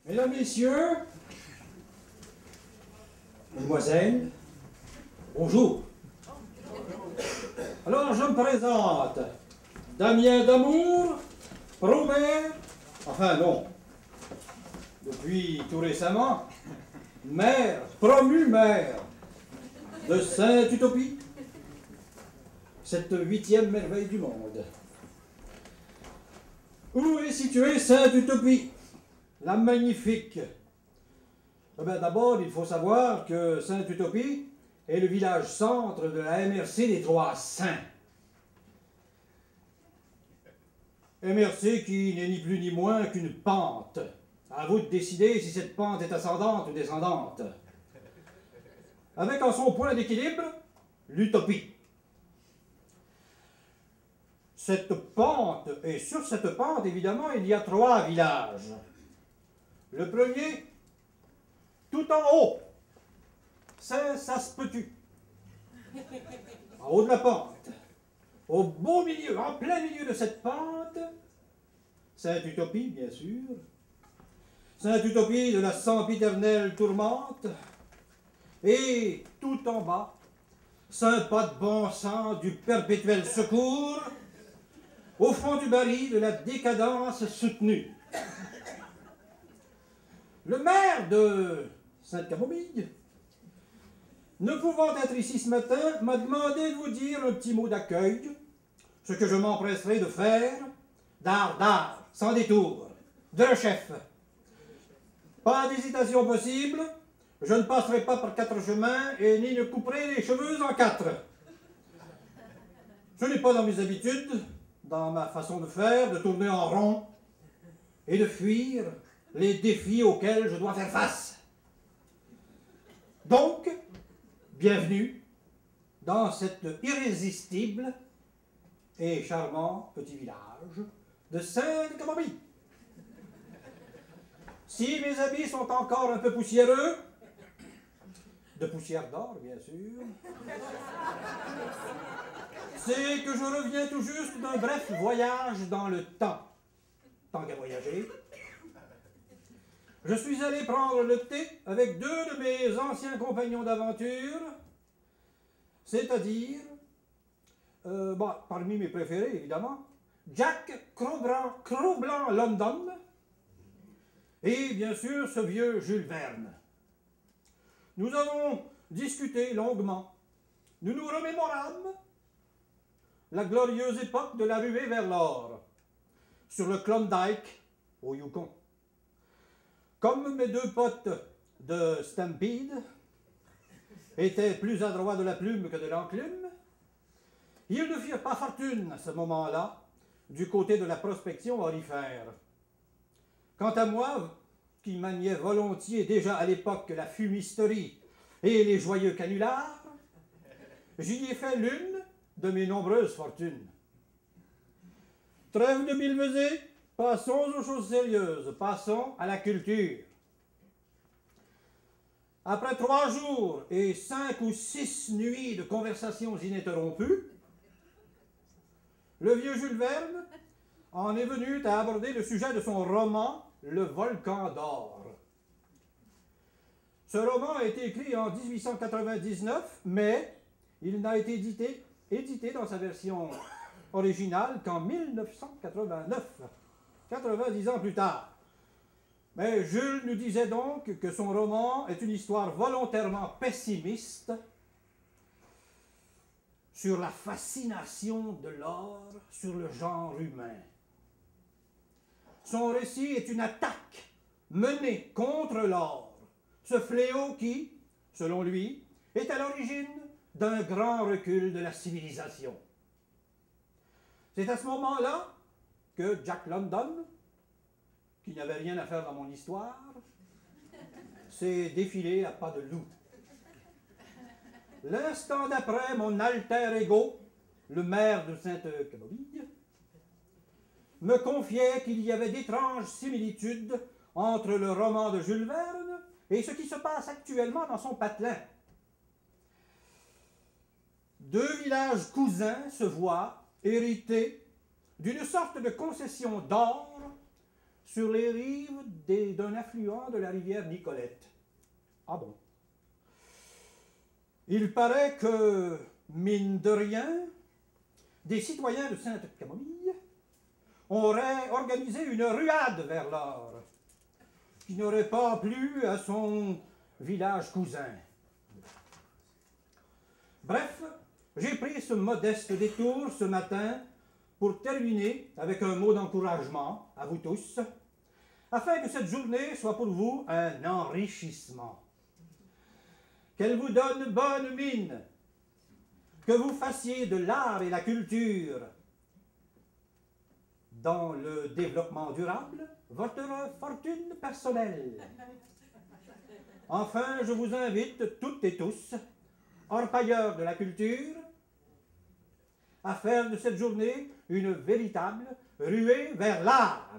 Mesdames, Messieurs, Mesdemoiselles, bonjour. Alors, je me présente. Damien d'Amour, pro-maire, enfin non, depuis tout récemment, maire, promu maire de Sainte-Utopie, cette 8e merveille du monde. Où est située Sainte-Utopie, la magnifique? D'abord, il faut savoir que Sainte-Utopie est le village centre de la MRC des Trois Saints. MRC qui n'est ni plus ni moins qu'une pente. À vous de décider si cette pente est ascendante ou descendante. Avec en son point d'équilibre, l'utopie. Cette pente, et sur cette pente, évidemment, il y a 3 villages. Le premier, tout en haut, Saint-Saspetu, en haut de la pente. Au beau milieu, en plein milieu de cette pente, Sainte-Utopie, bien sûr. Sainte-Utopie de la sempiternelle tourmente. Et tout en bas, Saint-Pas de bon sang du perpétuel secours, au fond du baril de la décadence soutenue. Le maire de Sainte-Camomille, ne pouvant être ici ce matin, m'a demandé de vous dire un petit mot d'accueil, ce que je m'empresserai de faire, d'art, sans détour, de chef. Pas d'hésitation possible, je ne passerai pas par 4 chemins et ni ne couperai les cheveux en 4. Ce n'est pas dans mes habitudes, dans ma façon de faire, de tourner en rond et de fuir les défis auxquels je dois faire face. Donc, bienvenue dans cet irrésistible et charmant petit village de Sainte-Camomille. Si mes habits sont encore un peu poussiéreux, de poussière d'or bien sûr, c'est que je reviens tout juste d'un bref voyage dans le temps. Tant qu'à voyager. Je suis allé prendre le thé avec 2 de mes anciens compagnons d'aventure, c'est-à-dire, parmi mes préférés évidemment, Jack Cro-Blanc London et bien sûr ce vieux Jules Verne. Nous avons discuté longuement. Nous nous remémorâmes la glorieuse époque de la ruée vers l'or, sur le Klondike, au Yukon. Comme mes 2 potes de Stampede étaient plus adroits de la plume que de l'enclume, ils ne firent pas fortune à ce moment-là du côté de la prospection aurifère. Quant à moi, qui maniais volontiers déjà à l'époque la fumisterie et les joyeux canulars, j'y ai fait l'une de mes nombreuses fortunes. Trêve de billevesées, passons aux choses sérieuses, passons à la culture. Après 3 jours et 5 ou 6 nuits de conversations ininterrompues, le vieux Jules Verne en est venu à aborder le sujet de son roman « Le volcan d'or ». Ce roman a été écrit en 1899, mais il n'a été édité dans sa version originale qu'en 1989, 90 ans plus tard. Mais Jules nous disait donc que son roman est une histoire volontairement pessimiste sur la fascination de l'or sur le genre humain. Son récit est une attaque menée contre l'or, ce fléau qui, selon lui, est à l'origine d'un grand recul de la civilisation. C'est à ce moment-là que Jack London, qui n'avait rien à faire dans mon histoire, s'est défilé à pas de loup. L'instant d'après, mon alter ego, le maire de Sainte-Camomille, me confiait qu'il y avait d'étranges similitudes entre le roman de Jules Verne et ce qui se passe actuellement dans son patelin. 2 villages cousins se voient hérités d'une sorte de concession d'or sur les rives d'un affluent de la rivière Nicolette. Ah bon? Il paraît que, mine de rien, des citoyens de Sainte-Camomille auraient organisé une ruade vers l'or, qui n'aurait pas plu à son village cousin. Bref, j'ai pris ce modeste détour ce matin pour terminer avec un mot d'encouragement à vous tous, afin que cette journée soit pour vous un enrichissement. Qu'elle vous donne bonne mine, que vous fassiez de l'art et la culture dans le développement durable votre fortune personnelle. Enfin, je vous invite toutes et tous, orpailleurs de la culture, à faire de cette journée une véritable ruée vers l'art.